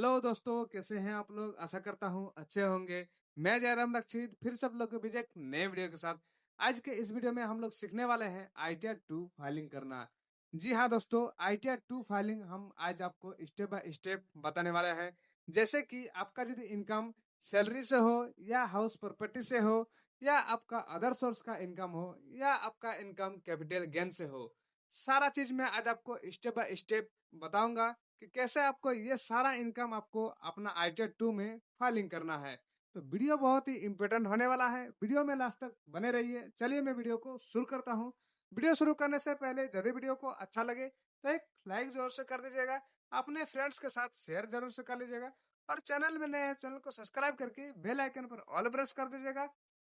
Hello दोस्तों, कैसे हैं आप लोग? आशा करता हूँ अच्छे होंगे। मैं जयराम रक्षित फिर सब लोग के बीच एक नए वीडियो के साथ। आज के इस वीडियो में हम लोग सीखने वाले हैं आईटीआर 2 फाइलिंग करना। जी हाँ दोस्तों, आईटीआर 2 फाइलिंग हम आज आपको स्टेप बाय स्टेप बताने वाले हैं। जैसे कि आपका यदि इनकम सैलरी से हो या हाउस प्रॉपर्टी से हो या आपका अदर सोर्स का इनकम हो या आपका इनकम कैपिटल गेन से हो, सारा चीज मैं आज आपको स्टेप बाय स्टेप बताऊंगा कि कैसे आपको ये सारा इनकम आपको अपना आईटीआर 2 में फाइलिंग करना है। तो वीडियो बहुत ही इंपॉर्टेंट होने वाला है, वीडियो में लास्ट तक बने रहिए। चलिए मैं वीडियो को शुरू करता हूँ। वीडियो शुरू करने से पहले यदि वीडियो को अच्छा लगे तो एक लाइक जोर से कर दीजिएगा, अपने फ्रेंड्स के साथ शेयर जरूर से कर लीजिएगा और चैनल में नए हैं चैनल को सब्सक्राइब करके बेल आइकन पर ऑल प्रेस कर दीजिएगा,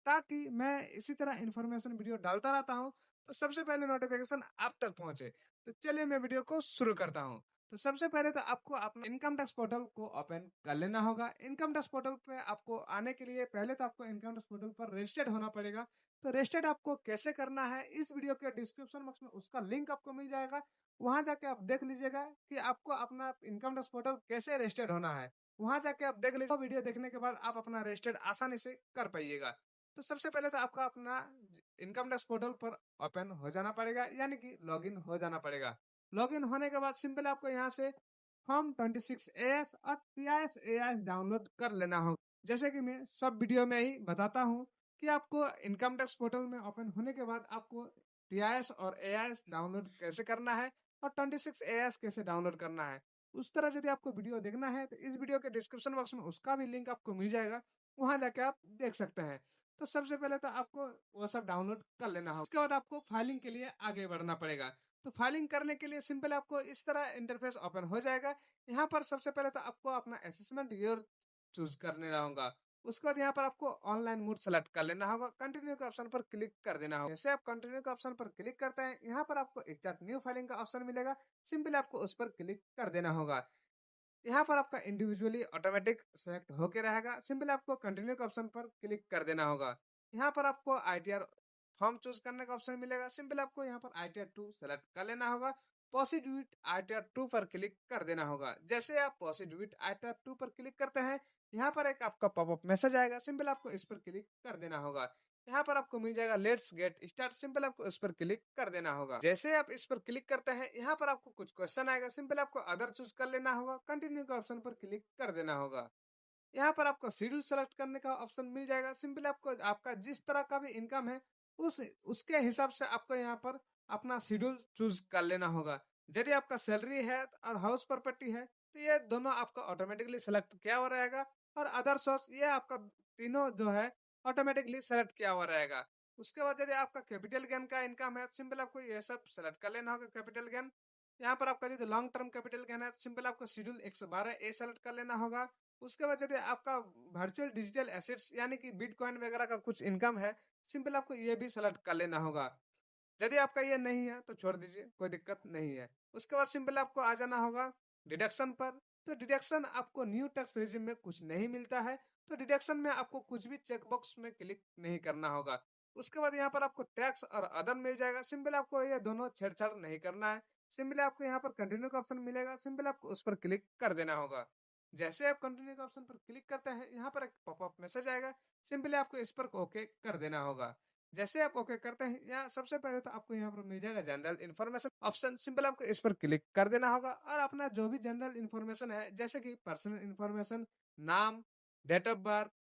ताकि मैं इसी तरह इन्फॉर्मेशन वीडियो डालता रहता हूँ तो सबसे पहले नोटिफिकेशन आप तक पहुंचे। तो चलिए मैं वीडियो को शुरू करता हूँ। तो सबसे पहले तो आपको अपना इनकम टैक्स पोर्टल को ओपन कर लेना होगा। इनकम टैक्स पोर्टल पे आपको आने के लिए पहले तो आपको इनकम टैक्स पोर्टल पर रजिस्टर्ड होना पड़ेगा। तो रजिस्टर्ड आपको कैसे करना है, इस वीडियो के डिस्क्रिप्शन बॉक्स में उसका लिंक आपको मिल जाएगा। वहां जाके आप देख लीजिएगा कि आपको अपना इनकम टैक्स पोर्टल कैसे रजिस्टर्ड होना है। वहां जाके आप देख लीजिए, वीडियो देखने के बाद आप अपना रजिस्टर्ड आसानी से कर पाइएगा। तो सबसे पहले तो आपका अपना इनकम टैक्स पोर्टल पर ओपन हो जाना पड़ेगा, यानी कि लॉगिन हो जाना पड़ेगा। लॉगिन होने के बाद सिंपल आपको यहाँ से फॉर्म 26 एएस और टीआईएस एआईएस डाउनलोड कर लेना होगा। जैसे कि मैं सब वीडियो में ही बताता हूँ कि आपको इनकम टैक्स पोर्टल में ओपन होने के बाद आपको टीआईएस और एआईएस डाउनलोड कैसे करना है और 26 एएस कैसे डाउनलोड करना है, उस तरह यदि आपको वीडियो देखना है तो इस वीडियो के डिस्क्रिप्शन बॉक्स में उसका भी लिंक आपको मिल जाएगा। वहां जाके आप देख सकते हैं। तो सबसे पहले तो आपको वो सब डाउनलोड कर लेना होगा। उसके बाद आपको फाइलिंग के लिए आगे बढ़ना पड़ेगा। तो फाइलिंग करने के लिए सिंपल आपको इस तरह इंटरफेस ओपन हो जाएगा। यहाँ पर सबसे पहले तो आपको अपना असेसमेंट ईयर चूज करने होगा। उसके बाद यहाँ पर आपको ऑनलाइन मोड सेलेक्ट कर लेना होगा, कंटिन्यू के ऑप्शन पर क्लिक कर देना होगा। जैसे आप कंटिन्यू के ऑप्शन पर क्लिक करते हैं, यहाँ पर आपको एक न्यू फाइलिंग का ऑप्शन मिलेगा। सिंपल आपको उस पर क्लिक कर देना होगा। यहाँ पर आपका इंडिविजुअली ऑटोमेटिक सेलेक्ट होके रहेगा। सिंपल आपको कंटिन्यू के ऑप्शन पर क्लिक कर देना होगा। यहाँ पर आपको आईटीआर फॉर्म चूज करने का ऑप्शन मिलेगा। सिंपल आपको यहाँ पर आईटीआर 2 सेलेक्ट कर लेना होगा। प्रोसीड विद आईटीआर 2 पर क्लिक कर देना होगा। जैसे आप प्रोसीड विद आईटीआर 2 पर क्लिक करते हैं, यहाँ पर एक आपका पॉपअप मैसेज आएगा। सिंपल आपको इस पर क्लिक कर देना होगा। यहाँ पर आपको मिल जाएगा लेट्स गेट स्टार्ट। सिंपल आपको इस पर क्लिक कर देना होगा। जैसे आप इस पर क्लिक करते हैं, यहाँ पर आपको कुछ क्वेश्चन आएगा। सिंपल आपको अदर चूज कर लेना होगा, कंटिन्यू के ऑप्शन पर क्लिक कर देना होगा। यहाँ पर आपको शेड्यूल सेलेक्ट करने का ऑप्शन मिल जाएगा। सिंपली आपको आपका जिस तरह का भी इनकम है उस उसके हिसाब से आपको यहाँ पर अपना शेड्यूल चूज कर लेना होगा। यदि आपका सैलरी है और हाउस प्रॉपर्टी है तो ये दोनों आपका ऑटोमेटिकली सेलेक्ट किया हुआ रहेगा, और अदर सोर्स ये आपका तीनों जो है ऑटोमेटिकली सेलेक्ट किया हुआ रहेगा। उसके बाद यदि आपका कैपिटल गेन का इनकम है, सिंपल आपको ये सब सेलेक्ट कर लेना होगा। कैपिटल गेन यहाँ पर आपका यदि लॉन्ग टर्म कैपिटल गेन है, सिंपल आपको शेड्यूल 112 ए सेलेक्ट कर लेना होगा। उसके बाद यदि आपका वर्चुअल डिजिटल एसेट्स यानी कि बिटकॉइन वगैरह का कुछ इनकम है, सिंपल आपको ये भी सेलेक्ट कर लेना होगा। यदि आपका ये नहीं है तो छोड़ दीजिए, कोई दिक्कत नहीं है। उसके बाद सिंपल आपको आ जाना होगा डिडक्शन पर। तो डिडक्शन आपको न्यू टैक्स रेजिम में कुछ नहीं मिलता है, तो डिडक्शन में आपको कुछ भी चेकबॉक्स में क्लिक नहीं करना होगा। उसके बाद यहाँ पर आपको टैक्स और अदर मिल जाएगा। सिंपल आपको ये दोनों छेड़छाड़ नहीं करना है। सिंपली आपको यहाँ पर कंटिन्यू का ऑप्शन मिलेगा। सिंपल आपको उस पर क्लिक कर देना होगा। जैसे आप कंटिन्यू के ऑप्शन पर क्लिक करते हैं, यहाँ पर एक पॉपअप मैसेज आएगा। सिंपली आपको इस पर ओके कर देना होगा। जैसे आप ओके करते हैं, यहाँ सबसे पहले तो आपको यहाँ पर मिल जाएगा जनरल इन्फॉर्मेशन ऑप्शन। सिंपल आपको इस पर क्लिक कर देना होगा और अपना जो भी जनरल इन्फॉर्मेशन है, जैसे कि पर्सनल इन्फॉर्मेशन, नाम, date of birth,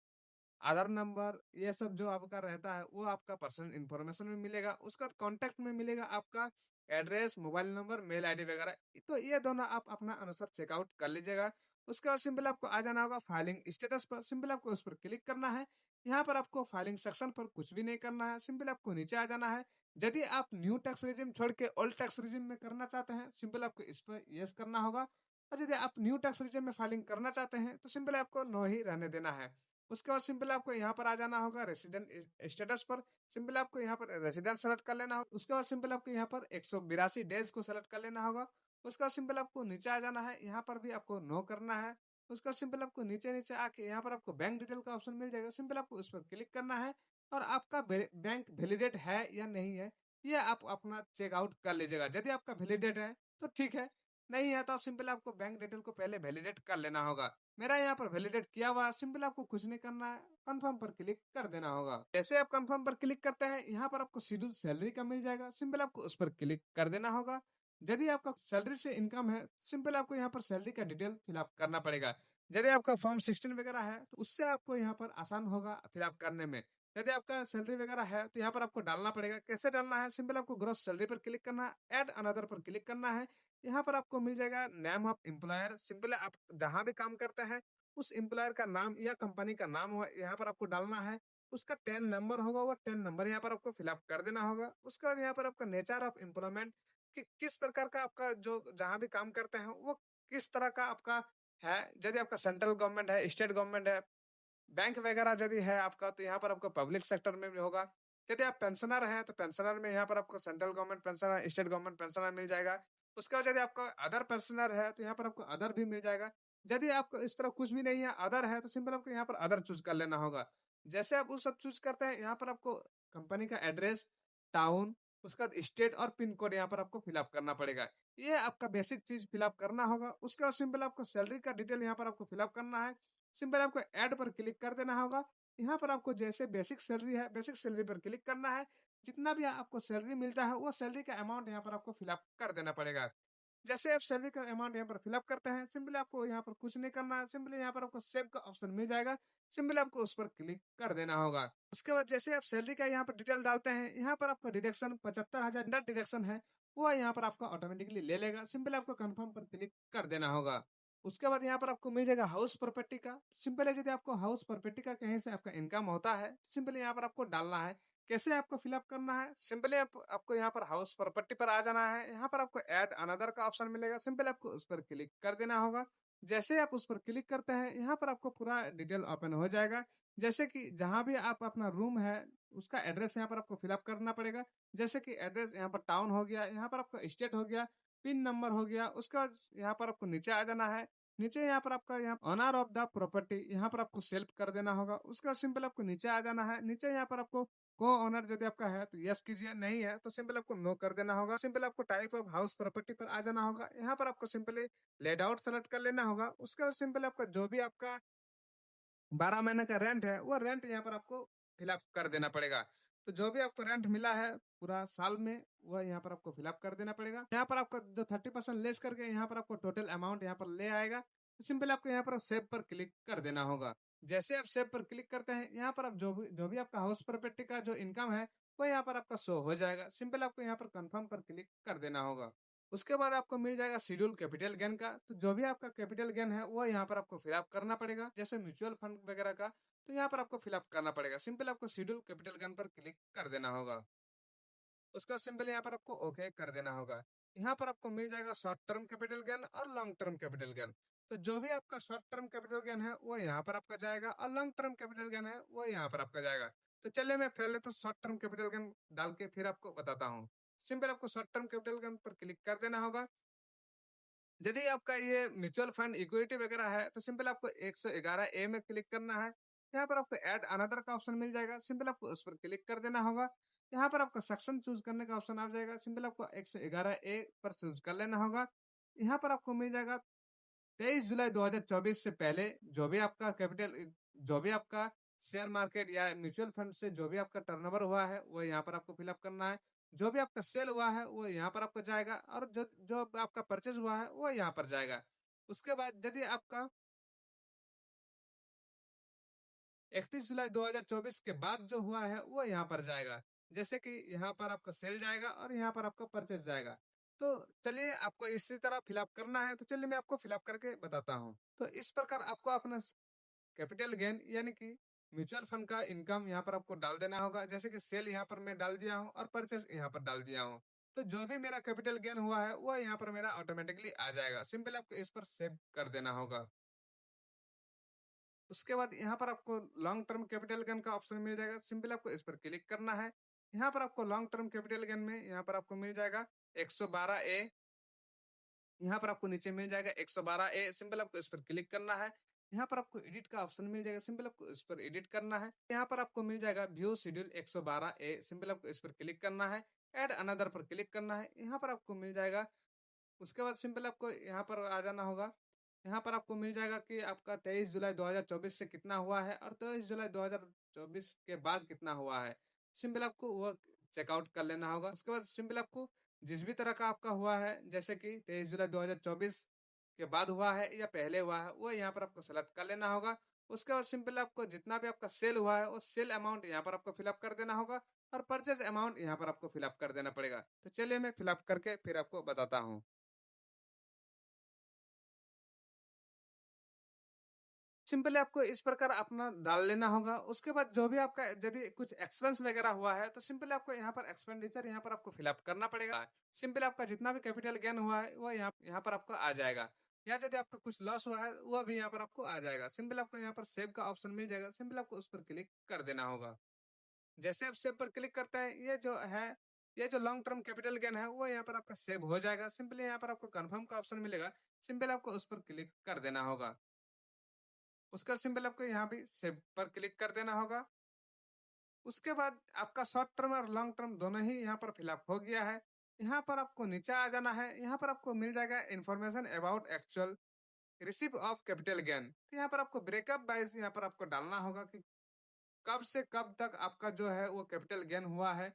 Aadhaar number, ये सब जो आपका रहता है वो आपका पर्सनल इन्फॉर्मेशन में मिलेगा। उसका कॉन्टैक्ट में मिलेगा आपका address, mobile number, mail ID वगैरह। तो ये दोनों आप अपना अनुसार चेकआउट कर लीजिएगा। उसके बाद सिंपल आपको आ जाना होगा फाइलिंग स्टेटस पर। सिंपल आपको उस पर क्लिक करना है। यहाँ पर आपको फाइलिंग सेक्शन पर कुछ भी नहीं करना है। सिंपल आपको नीचे आ जाना है। यदि आप न्यू टैक्स रेजिम छोड़ के ओल्ड टैक्स रेजिम में करना चाहते हैं, सिंपल आपको इस पर यस करना होगा। और यदि आप न्यू टैक्स रेजिम में फाइलिंग करना चाहते हैं तो सिंपल आपको नो ही रहने देना है। उसके बाद सिंपल आपको यहाँ पर आ जाना होगा रेसिडेंट स्टेटस पर। सिंपल आपको यहाँ पर रेसिडेंट सेलेक्ट कर लेना होगा। उसके बाद सिंपल आपको यहाँ पर 182 डेज को सेलेक्ट कर लेना होगा। उसका सिंपल आपको नीचे आ जाना है। यहाँ पर भी आपको नो करना है। उसका सिंपल आपको नीचे नीचे आके यहाँ पर आपको बैंक डिटेल का ऑप्शन मिल जाएगा। सिंपल आपको उस पर क्लिक करना है और आपका बैंक वैलिडेट है या नहीं है ये आप अपना चेकआउट कर लीजिएगा। यदि आपका वैलिडेट है तो ठीक है, नहीं है तो सिंपल आपको बैंक डिटेल को पहले वैलिडेट कर लेना होगा। मेरा यहाँ पर वैलिडेट किया हुआ है, सिंपल आपको कुछ नहीं करना है, कंफर्म पर क्लिक कर देना होगा। जैसे आप कंफर्म पर क्लिक करते हैं, यहाँ पर आपको शेड्यूल सैलरी का मिल जाएगा, सिंपल आपको उस पर क्लिक कर देना होगा। यदि आपका सैलरी से इनकम है, सिंपल आपको यहाँ पर सैलरी का डिटेल फिलअप करना पड़ेगा। यदि आपका फॉर्म 16 वगैरह है, तो उससे आपको यहाँ पर आसान होगा फिलअप करने में। यदि आपका सैलरी वगैरह है, तो यहाँ पर आपको डालना पड़ेगा। कैसे डालना है? सिंपल आपको ग्रॉस सैलरी पर क्लिक करना है, ऐड अनदर पर क्लिक करना है। यहाँ पर आपको मिल जाएगा नेम ऑफ एम्प्लॉयर, सिंपल आप जहाँ भी काम करते हैं, उस एम्प्लॉयर का नाम या कंपनी का नाम हो यहाँ पर आपको डालना है। उसका 10 नंबर होगा, वो 10 नंबर यहाँ पर आपको फिलअप कर देना होगा। उसके बाद यहाँ पर आपका नेचर ऑफ एम्प्लॉयमेंट, कि किस प्रकार का आपका जो जहाँ भी काम करते हैं, वो किस तरह का आपका है। यदि आपका सेंट्रल गवर्नमेंट है, स्टेट गवर्नमेंट है, बैंक वगैरह यदि है आपका, तो यहाँ पर आपको पब्लिक सेक्टर में भी होगा। यदि आप पेंशनर हैं, तो पेंशनर में यहाँ पर आपको central government pensioner, state government pensioner मिल जाएगा। उसके बाद यदि आपका अदर पेंशनर है, तो यहाँ पर आपको अदर भी मिल जाएगा। यदि आपको इस तरह कुछ भी नहीं है, अदर है, तो सिंपल आपको यहाँ पर अदर चूज कर लेना होगा। जैसे आप वो सब चूज करते हैं, यहाँ पर आपको कंपनी का एड्रेस, टाउन, उसका स्टेट और पिन कोड यहाँ पर आपको फिलअप करना पड़ेगा। ये आपका बेसिक चीज फिलअप करना होगा। उसके बाद सिंपल आपको सैलरी का डिटेल यहाँ पर आपको फिलअप करना है। सिंपल आपको ऐड पर क्लिक कर देना होगा। यहाँ पर आपको जैसे बेसिक सैलरी है, बेसिक सैलरी पर क्लिक करना है। जितना भी आपको सैलरी मिलता है, वो सैलरी का अमाउंट यहाँ पर आपको फिलअप कर देना पड़ेगा। जैसे आप सैलरी का अमाउंट यहाँ पर फिलअप करते हैं, सिंपली आपको यहाँ पर कुछ नहीं करना है, सिंपली यहाँ पर आपको सेव का ऑप्शन मिल जाएगा, सिंपली आपको उस पर क्लिक कर देना होगा। उसके बाद जैसे आप सैलरी का यहाँ पर डिटेल डालते हैं, यहाँ पर आपका डिडक्शन 75,000 नेट डिडक्शन है, वो यहाँ पर आपका ऑटोमेटिकली ले लेगा, सिंपली आपको कंफर्म पर क्लिक कर देना होगा। उसके बाद यहाँ पर आपको मिल जाएगा हाउस प्रॉपर्टी का। सिंपल है, यदि आपको हाउस प्रॉपर्टी का कहीं से आपका इनकम होता है, सिंपली यहाँ पर आपको डालना है। कैसे आपको फिलअप करना है? सिंपली आपको यहाँ पर हाउस प्रॉपर्टी पर आ जाना है। यहाँ पर आपको ऐड अनदर का ऑप्शन मिलेगा, सिंपली आपको उस पर क्लिक कर देना होगा। जैसे आप उस पर क्लिक करते हैं, यहाँ पर आपको पूरा डिटेल ओपन हो जाएगा। जैसे कि जहाँ भी आप अपना रूम है, उसका एड्रेस यहाँ पर आपको फिलअप करना पड़ेगा। जैसे कि एड्रेस यहाँ पर टाउन हो गया, यहाँ पर आपका स्टेट हो गया, पिन नंबर हो गया। उसका बाद यहाँ पर आपको नीचे आ जाना है। नीचे यहाँ पर आपका यहाँ ऑनर ऑफ द प्रॉपर्टी, यहाँ पर आपको सेल्फ कर देना होगा। उसका सिंपल आपको नीचे आ जाना है। नीचे यहाँ पर आपको को ओनर यदि आपका है तो यस कीजिए, नहीं है तो सिंपल आपको नो कर देना होगा। सिंपल आपको टाइप ऑफ हाउस प्रॉपर्टी पर आ जाना होगा। यहाँ पर आपको सिंपली लेट आउट सेलेक्ट कर लेना होगा। उसका सिंपल आपका जो भी आपका 12 महीने का रेंट है, वो रेंट यहाँ पर आपको फिलअप कर देना पड़ेगा। तो जो भी आपको रेंट मिला है पूरा साल में, वह यहाँ पर आपको फिलअप कर देना पड़ेगा। यहाँ पर आपका जो 30% लेस करके यहाँ पर आपको टोटल अमाउंट यहाँ पर ले आएगा। तो सिंपल आपको यहाँ पर सेव पर क्लिक कर देना होगा। जैसे आप सेव पर क्लिक करते हैं, यहाँ पर आप जो भी आपका हाउस प्रॉपर्टी का जो इनकम है, वो यहाँ पर आपका शो हो जाएगा। सिंपल आपको यहाँ पर कंफर्म पर क्लिक कर देना होगा। उसके बाद आपको मिल जाएगा शेड्यूल कैपिटल गेन का। तो जो भी आपका कैपिटल गेन है, वो यहाँ पर आपको फिलअप करना पड़ेगा। जैसे म्यूचुअल फंड वगैरह का, तो यहाँ पर आपको फिलअप करना पड़ेगा। सिंपल आपको शेड्यूल कैपिटल गेन पर क्लिक कर देना होगा। उसका सिंपल यहाँ पर आपको ओके कर देना होगा। यहाँ पर आपको मिल जाएगा शॉर्ट टर्म कैपिटल गेन और लॉन्ग टर्म कैपिटल गेन। तो जो भी आपका शॉर्ट टर्म कैपिटल गेन है, वो यहाँ पर आपका जाएगा, और लॉन्ग टर्म कैपिटल गेन है, वो यहाँ पर आपका जाएगा। तो चलिए मैं पहले तो शॉर्ट टर्म कैपिटल गेन डाल के फिर आपको बताता हूँ। सिंपल आपको शॉर्ट टर्म कैपिटल गेन पर क्लिक कर देना होगा। यदि आपका ये म्यूचुअल फंड इक्विटी वगैरह है, तो सिंपल आपको 111 ए में क्लिक करना है। यहाँ पर आपको ऐड अनदर का ऑप्शन मिल जाएगा, सिंपल आपको उस पर क्लिक कर देना होगा। यहाँ पर आपका सेक्शन चूज करने का ऑप्शन आ जाएगा, सिंपल आपको 111 ए पर चूज कर लेना होगा। यहाँ पर आपको मिल जाएगा 23 जुलाई 2024 से पहले जो भी आपका शेयर मार्केट या म्यूचुअल फंड से जो भी आपका टर्नओवर हुआ है, वो यहाँ पर आपको फिलअप करना है। जो भी आपका सेल हुआ है, वो यहाँ पर आपको जाएगा, और जो जो आपका परचेज हुआ है, वो यहाँ पर जाएगा। उसके बाद यदि आपका 31 जुलाई 2024 के बाद जो हुआ है, वो यहाँ पर जाएगा। जैसे कि यहाँ पर आपका सेल जाएगा और यहाँ पर आपका परचेज जाएगा। तो चलिए आपको इसी तरह फिलअप करना है, तो चलिए मैं आपको फिलअप करके बताता हूँ। तो इस प्रकार आपको अपना कैपिटल गेन यानी कि म्यूचुअल फंड का इनकम यहाँ पर आपको डाल देना होगा। जैसे कि सेल यहाँ पर मैं डाल दिया हूँ और परचेस यहाँ पर डाल दिया हूँ। तो जो भी मेरा कैपिटल गेन हुआ है, वो यहाँ पर मेरा ऑटोमेटिकली आ जाएगा। सिंपल आपको इस पर सेव कर देना होगा। उसके बाद यहाँ पर आपको लॉन्ग टर्म कैपिटल गेन का ऑप्शन मिल जाएगा, सिंपल आपको इस पर क्लिक करना है। यहाँ पर आपको लॉन्ग टर्म कैपिटल गेन में यहाँ पर आपको मिल जाएगा 112 ए। यहाँ पर आपको नीचे मिल जाएगा 112 ए, सिंपल आपको इस पर क्लिक करना है। यहाँ पर आपको एडिट का ऑप्शन मिल जाएगा, सिंपल आपको इस पर एडिट करना है। यहाँ पर आपको मिल जाएगा व्यू शेड्यूल 112 ए, सिंपल आपको इस पर क्लिक करना है। ऐड अनदर पर क्लिक करना है। यहाँ पर आपको मिल जाएगा उसके बाद सिंपल आपको यहाँ पर आ जाना होगा। यहाँ पर आपको मिल जाएगा कि आपका 23 जुलाई 2024 से कितना हुआ है और 23 जुलाई 2024 के बाद कितना हुआ है। सिंपल आपको वो चेकआउट कर लेना होगा। उसके बाद सिंपल आपको जिस भी तरह का आपका हुआ है, जैसे कि 23 जुलाई 2024 के बाद हुआ है या पहले हुआ है, वो यहाँ पर आपको सेलेक्ट कर लेना होगा। उसके बाद सिंपल आपको जितना भी आपका सेल हुआ है, वो सेल अमाउंट यहाँ पर आपको फिलअप कर देना होगा और परचेज अमाउंट यहाँ पर आपको फिलअप कर देना पड़ेगा। तो चलिए मैं फिलअप करके फिर आपको बताता हूँ। सिंपली आपको इस प्रकार अपना डाल लेना होगा। उसके बाद जो भी आपका यदि कुछ एक्सपेंस वगैरह हुआ है, तो सिंपली आपको यहाँ पर एक्सपेंडिचर यहाँ पर आपको फिलअप करना पड़ेगा। सिंपली आपका जितना भी कैपिटल गेन हुआ है, वो यहाँ यहाँ पर आपको आ जाएगा। या यदि आपका कुछ लॉस हुआ है, वो भी यहाँ पर आपको आ जाएगा। सिंपली आपको यहाँ पर सेव का ऑप्शन मिल जाएगा। सिंपली आपको उस पर क्लिक कर देना होगा। जैसे आप सेव पर क्लिक करते हैं, ये जो लॉन्ग टर्म कैपिटल गेन है, वो यहाँ पर आपका सेव हो जाएगा। सिंपली यहाँ पर आपको कन्फर्म का ऑप्शन मिलेगा। सिंपली आपको उस पर क्लिक कर देना होगा। उसका सिंबल आपको यहाँ भी सेव पर क्लिक कर देना होगा। उसके बाद आपका शॉर्ट टर्म और लॉन्ग टर्म दोनों ही यहाँ पर फिलअप हो गया है। यहाँ पर आपको नीचे आ जाना है। यहाँ पर आपको मिल जाएगा information about actual receive of capital gain. तो यहाँ पर आपको ब्रेकअप वाइज यहाँ पर आपको डालना होगा कि कब से कब तक आपका जो है वो कैपिटल गेन हुआ है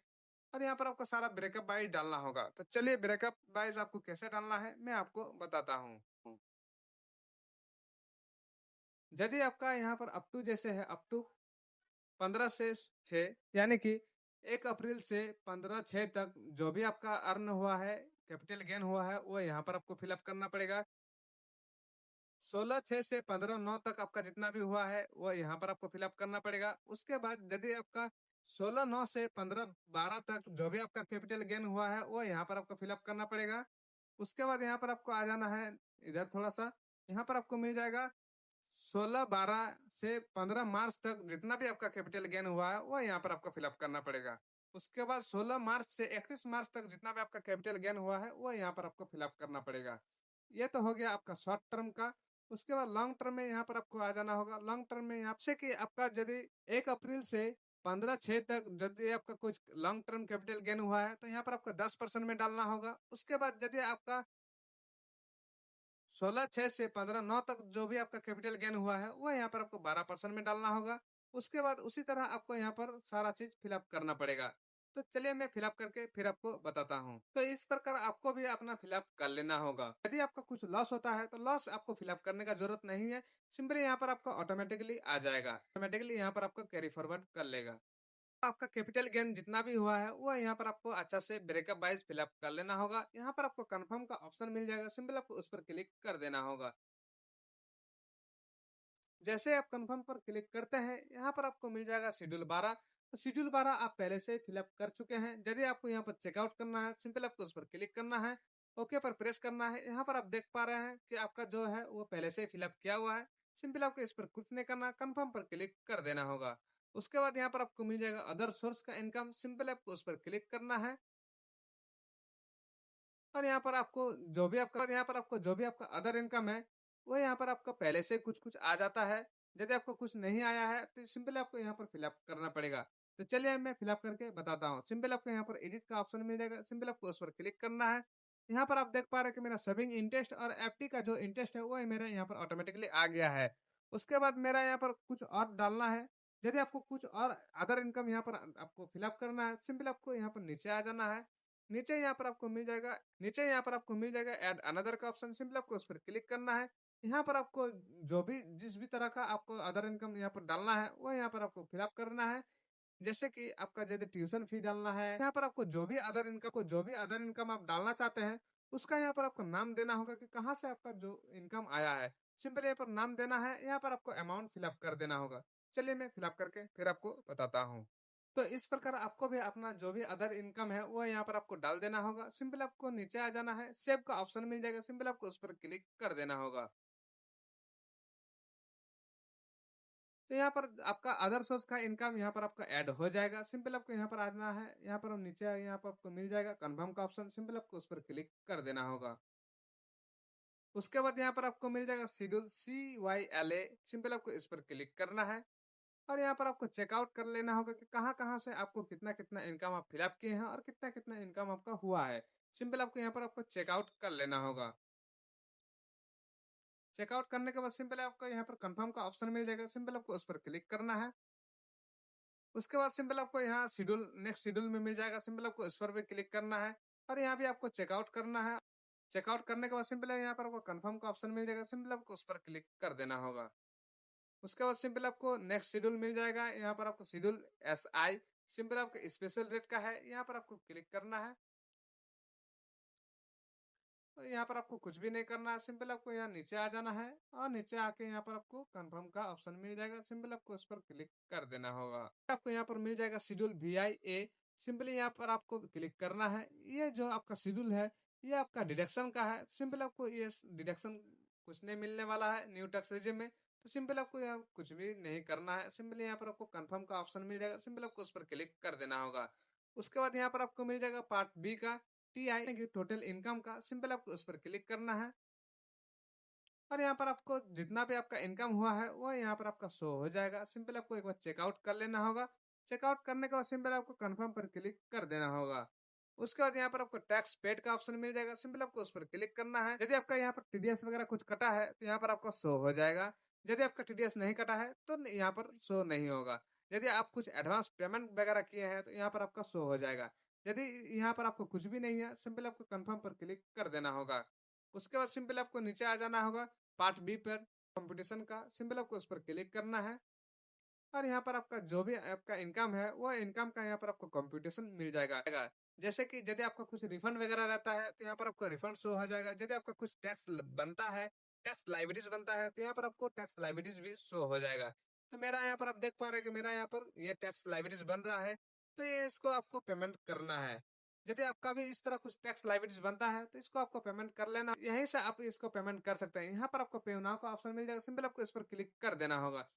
और यहाँ पर आपको सारा ब्रेकअप वाइज डालना होगा। तो चलिए ब्रेकअप वाइज आपको कैसे डालना है मैं आपको बताता हूँ। यदि आपका यहाँ पर अप टू जैसे है अप टू 15 से 6 यानी कि 1 अप्रैल से 15/6 तक जो भी आपका अर्न हुआ है, कैपिटल गेन हुआ है, वो यहाँ पर आपको फिलअप करना पड़ेगा। 16/6 से 15/9 तक आपका जितना भी हुआ है, वो यहाँ पर आपको फिलअप करना पड़ेगा। उसके बाद यदि आपका 16/9 से 15/12 तक जो भी आपका कैपिटल गेन हुआ है, वो यहाँ पर आपको फिलअप करना पड़ेगा। उसके बाद यहाँ पर आपको आ जाना है इधर थोड़ा-सा, यहाँ पर आपको मिल जाएगा 16/12 से 15 मार्च तक जितना भी आपका कैपिटल गेन हुआ है, वो यहाँ पर आपको फिलअप करना पड़ेगा। उसके बाद 16 मार्च से 31 मार्च तक जितना भी आपका कैपिटल गेन हुआ है, वो यहाँ पर आपको फिलअप करना पड़ेगा। ये तो हो गया आपका शॉर्ट टर्म का। उसके बाद लॉन्ग टर्म में यहाँ पर आपको आ जाना होगा। लॉन्ग टर्म में यहाँ से कि आपका यदि 1 अप्रैल से 15/6 तक यदि आपका कुछ लॉन्ग टर्म कैपिटल गेन हुआ है, तो यहाँ पर आपको 10% में डालना होगा। उसके बाद यदि आपका 16/6 से 15/9 तक जो भी आपका कैपिटल गेन हुआ है, वो यहाँ पर आपको 12% में डालना होगा। उसके बाद उसी तरह आपको यहाँ पर सारा चीज़ फिलअप करना पड़ेगा। तो चलिए मैं फिलअप करके फिर आपको बताता हूँ। तो इस प्रकार आपको भी अपना फिलअप कर लेना होगा। यदि आपका कुछ लॉस होता है, तो लॉस आपको फिलअप करने का ज़रूरत नहीं है। सिंपली यहाँ पर आपको ऑटोमेटिकली आ जाएगा। ऑटोमेटिकली यहाँ पर आपको कैरी फॉरवर्ड कर लेगा। आपका कैपिटल गेन जितना भी हुआ है वो यहाँ पर आपको अच्छा से ब्रेकअप वाइज फिलअप कर लेना होगा। यहाँ पर आपको कंफर्म का ऑप्शन मिल जाएगा। सिंपल आपको उस पर क्लिक कर देना होगा। जैसे आप कंफर्म पर क्लिक करते हैं, यहाँ पर आपको मिल जाएगा शेड्यूल 12। तो शेड्यूल 12 आप पहले से फिलअप कर चुके हैं। यदि आपको यहाँ पर चेकआउट करना है, सिंपल आपको उस पर क्लिक करना है, ओके पर प्रेस करना है। यहाँ पर आप देख पा रहे हैं कि आपका जो है वो पहले से फिलअप किया हुआ है। सिंपल आपको इस पर कुछ नहीं करना, कंफर्म पर क्लिक कर देना होगा। उसके बाद यहाँ पर आपको मिल जाएगा अदर सोर्स का इनकम। सिंपल आपको उस पर क्लिक करना है और यहाँ पर आपको जो भी आपका अदर इनकम है, वो यहाँ पर आपका पहले से कुछ-कुछ आ जाता है। यदि आपको कुछ नहीं आया है, तो सिंपली आपको यहाँ पर फिलअप करना पड़ेगा। तो चलिए मैं फिलअप करके बताता हूँ। सिंपल आपको यहाँ पर एडिट का ऑप्शन मिल जाएगा, सिंपल आपको उस पर क्लिक करना है। यहाँ पर आप देख पा रहे हैं कि मेरा सेविंग इंटरेस्ट और एफडी का जो इंटरेस्ट है, वो मेरा यहाँ पर ऑटोमेटिकली आ गया है। उसके बाद मेरा यहाँ पर कुछ और डालना है। यदि आपको कुछ और अदर इनकम यहाँ पर आपको फिलअप करना है, सिंपल आपको यहाँ पर नीचे आ जाना है। नीचे यहाँ पर आपको मिल जाएगा ऐड अनदर का ऑप्शन। सिंपल आपको उस पर क्लिक करना है। यहाँ पर आपको जो भी जिस भी तरह का आपको अदर इनकम यहाँ पर डालना है, वो यहाँ पर आपको फिलअप करना है। जैसे कि आपका यदि ट्यूशन फी डालना है, यहाँ पर आपको जो भी अदर इनकम आप डालना चाहते हैं, उसका यहाँ पर आपको नाम देना होगा कि कहाँ से आपका जो इनकम आया है। सिंपल यहाँ पर नाम देना है, यहाँ पर आपको अमाउंट फिलअप कर देना होगा। चलिए मैं फिलअप करके फिर आपको बताता हूँ। तो इस प्रकार आपको भी अपना जो भी अदर इनकम है वो यहाँ पर आपको डाल देना होगा। सिंपल आपको नीचे आ जाना है, सेव का ऑप्शन मिल जाएगा। सिंपल आपको उस पर क्लिक कर देना होगा। तो यहाँ पर आपका अदर सोर्स का इनकम यहाँ पर आपका ऐड हो जाएगा। सिंपल आपको यहाँ पर आना है, यहाँ पर नीचे यहाँ पर आपको मिल जाएगा कन्फर्म का ऑप्शन। सिंपल आपको उस पर क्लिक कर देना होगा। उसके बाद यहाँ पर आपको मिल जाएगा शेड्यूल CYLA। सिंपल आपको इस पर क्लिक करना है और यहाँ पर आपको चेकआउट कर लेना होगा कि कहाँ-कहाँ से आपको कितना-कितना इनकम आप फिलअप किए हैं और कितना-कितना इनकम आपका हुआ है। सिंपल आपको यहाँ पर आपको चेकआउट कर लेना होगा। चेकआउट करने के बाद सिंपल आपको यहाँ पर कंफर्म का ऑप्शन मिल जाएगा, सिंपल आपको उस पर क्लिक करना है। उसके बाद सिंपल आपको यहाँ शेड्यूल नेक्स्ट शेड्यूल में मिल जाएगा, सिंपल आपको इस पर भी क्लिक करना है और यहाँ भी आपको चेकआउट करना है। चेकआउट करने के बाद सिंपल यहाँ पर आपको कंफर्म का ऑप्शन मिल जाएगा, सिंपल आपको उस पर क्लिक कर देना होगा। उसके बाद सिंपल आपको नेक्स्ट शेड्यूल मिल जाएगा, यहाँ पर आपको शेड्यूल एसआई सिंपल आपको स्पेशल रेट का है, यहाँ पर आपको क्लिक करना है। तो यहाँ पर आपको कुछ भी नहीं करना है, सिंपल आपको यहाँ नीचे आ जाना है और नीचे आके यहाँ पर आपको कंफर्म का ऑप्शन मिल जाएगा, सिंपल आपको उस पर क्लिक कर देना होगा। आपको यहाँ पर मिल जाएगा शेड्यूल VIA, सिंपली यहाँ पर आपको क्लिक करना है। ये जो आपका शेड्यूल है ये आपका डिडक्शन का है, सिंपल आपको ये डिडक्शन कुछ नहीं मिलने वाला है न्यू टैक्स रेजिम में, तो सिंपल आपको यहाँ कुछ भी नहीं करना है। सिंपली यहाँ पर आपको कंफर्म का ऑप्शन मिल जाएगा, सिंपल आपको उस पर क्लिक कर देना होगा। उसके बाद यहाँ पर आपको मिल जाएगा पार्ट बी का TI की टोटल इनकम का, सिंपल आपको उस पर क्लिक करना है और यहाँ पर आपको जितना भी आपका इनकम हुआ है वो यहाँ पर आपका शो हो जाएगा। सिंपल आपको एक बार चेकआउट कर लेना होगा। चेकआउट करने के बाद सिंपल आपको कंफर्म पर क्लिक कर देना होगा। उसके बाद यहाँ पर आपको टैक्स पेड का ऑप्शन मिल जाएगा, सिंपल आपको उस पर क्लिक करना है। यदि आपका यहाँ पर TDS वगैरह कुछ कटा है तो यहाँ पर आपका शो हो जाएगा। यदि आपका TDS नहीं कटा है तो यहाँ पर शो नहीं होगा। यदि आप कुछ एडवांस पेमेंट वगैरह किए हैं तो यहाँ पर आपका शो हो जाएगा। यदि यहाँ पर आपको कुछ भी नहीं है, सिंपल आपको कंफर्म पर क्लिक कर देना होगा। उसके बाद सिंपल आपको नीचे आ जाना होगा पार्ट बी पर कंपटीशन का, सिंपल आपको उस पर क्लिक करना है और यहाँ पर आपका जो भी आपका इनकम है वो इनकम का यहाँ पर आपको कंप्यूटेशन मिल जाएगा। जैसे कि यदि आपका कुछ रिफंड वगैरह रहता है तो यहाँ पर आपको रिफंड शो हो जाएगा। यदि आपका कुछ टैक्स बनता है, टैक्स लाइबिलिटीज बनता है, तो यहाँ पर आपको टैक्स लाइबिलिटीज भी शो हो जाएगा। तो मेरा यहाँ पर आप देख पा रहे हैं कि मेरा यहाँ पर ये टैक्स लाइबिलिटीज बन रहा है, तो ये इसको आपको पेमेंट करना है। यदि आपका भी इस तरह कुछ टैक्स लाइबिलिटीज बनता है तो इसको आपको पेमेंट कर लेना, यहीं से आप इसको पेमेंट कर सकते हैं। यहाँ पर आपको पे नाउ का ऑप्शन मिल जाएगा, सिंपल आपको इस पर क्लिक कर देना होगा।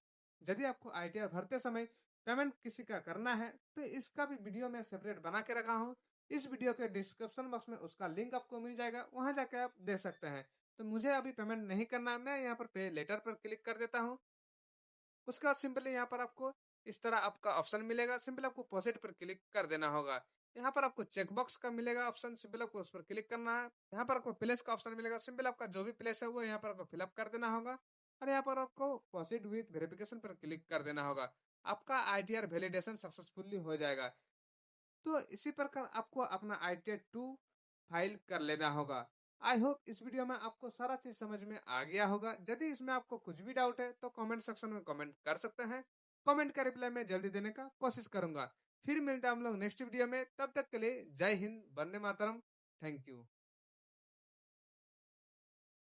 यदि आपको ITR भरते समय पेमेंट किसी का करना है तो इसका भी वीडियो मैं सेपरेट बना के रखा हूँ। इस वीडियो के डिस्क्रिप्शन बॉक्स में उसका लिंक आपको मिल जाएगा, वहां जाके आप दे सकते हैं। तो मुझे अभी पेमेंट नहीं करना है, मैं यहाँ पर पे लेटर पर क्लिक कर देता हूँ। उसके बाद सिंपली यहाँ पर आपको इस तरह आपका ऑप्शन मिलेगा, सिंपल आपको प्रोसीड पर क्लिक कर देना होगा। यहाँ पर आपको चेकबॉक्स का मिलेगा ऑप्शन, सिंपल आपको उस पर क्लिक करना है। यहाँ पर आपको प्लेस का ऑप्शन मिलेगा, सिंपल आपका जो भी प्लेस है वो यहाँ पर आपको फिलअप कर देना होगा और यहाँ पर आपको प्रोसीड विथ वेरिफिकेशन पर क्लिक कर देना होगा। आपका ITR वैलिडेशन सक्सेसफुली हो जाएगा। तो इसी प्रकार आपको अपना ITR 2 फाइल कर लेना होगा। आई होप इस वीडियो में आपको सारा चीज समझ में आ गया होगा। यदि इसमें आपको कुछ भी डाउट है तो कमेंट सेक्शन में कमेंट कर सकते हैं। कमेंट का रिप्लाई मैं जल्दी देने का कोशिश करूंगा। फिर मिलते हैं हम लोग नेक्स्ट वीडियो में, तब तक के लिए जय हिंद, वंदे मातरम, थैंक यू।